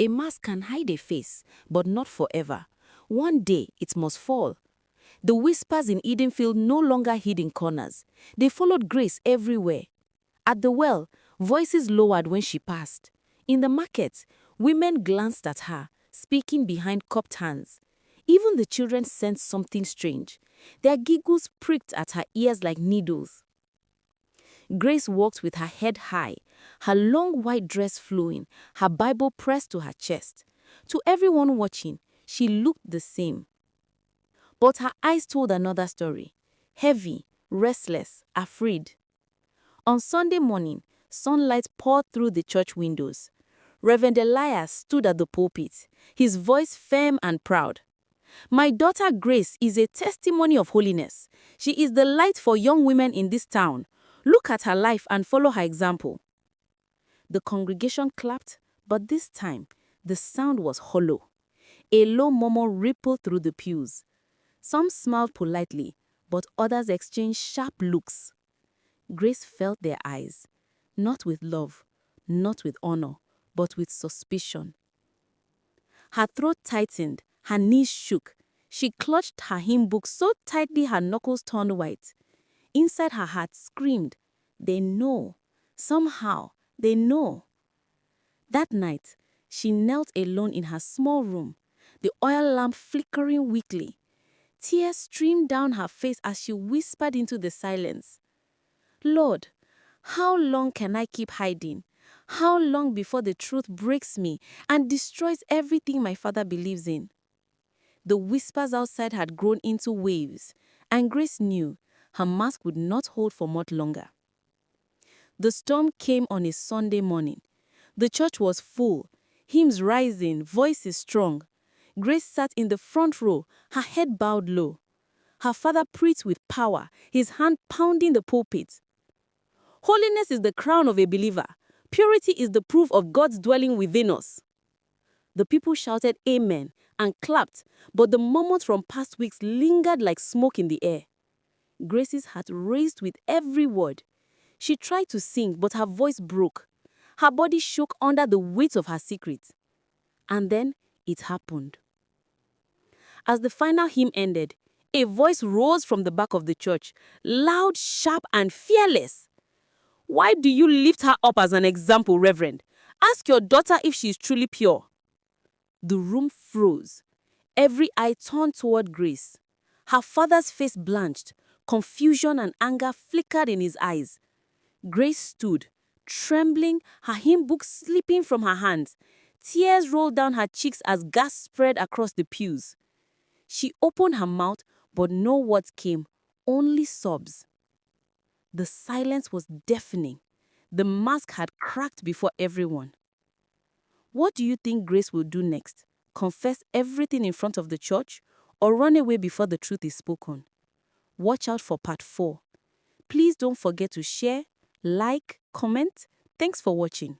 A mask can hide a face, but not forever. One day, it must fall. The whispers in Edenfield no longer hid in corners. They followed Grace everywhere. At the well, voices lowered when she passed. In the market, women glanced at her, speaking behind cupped hands. Even the children sensed something strange. Their giggles pricked at her ears like needles. Grace walked with her head high, her long white dress flowing, her Bible pressed to her chest. To everyone watching, she looked the same. But her eyes told another story. Heavy, restless, afraid. On Sunday morning, sunlight poured through the church windows. Reverend Elias stood at the pulpit, his voice firm and proud. My daughter Grace is a testimony of holiness. She is the light for young women in this town. Look at her life and follow her example. The congregation clapped, but this time, the sound was hollow. A low murmur rippled through the pews. Some smiled politely, but others exchanged sharp looks. Grace felt their eyes, not with love, not with honor, but with suspicion. Her throat tightened, her knees shook. She clutched her hymn book so tightly her knuckles turned white. Inside her heart screamed, they know. Somehow, they know. That night, she knelt alone in her small room, the oil lamp flickering weakly. Tears streamed down her face as she whispered into the silence. Lord, how long can I keep hiding? How long before the truth breaks me and destroys everything my father believes in? The whispers outside had grown into waves, and Grace knew her mask would not hold for much longer. The storm came on a Sunday morning. The church was full, hymns rising, voices strong. Grace sat in the front row, her head bowed low. Her father preached with power, his hand pounding the pulpit. Holiness is the crown of a believer. Purity is the proof of God's dwelling within us. The people shouted amen and clapped, but the murmurs from past weeks lingered like smoke in the air. Grace's heart raced with every word. She tried to sing, but her voice broke. Her body shook under the weight of her secret. And then it happened. As the final hymn ended, a voice rose from the back of the church, loud, sharp, and fearless. Why do you lift her up as an example, Reverend? Ask your daughter if she is truly pure. The room froze. Every eye turned toward Grace. Her father's face blanched. Confusion and anger flickered in his eyes. Grace stood, trembling, her hymn book slipping from her hands. Tears rolled down her cheeks as gasps spread across the pews. She opened her mouth, but no words came, only sobs. The silence was deafening. The mask had cracked before everyone. What do you think Grace will do next? Confess everything in front of the church or run away before the truth is spoken? Watch out for part 4. Please don't forget to share, like, comment. Thanks for watching.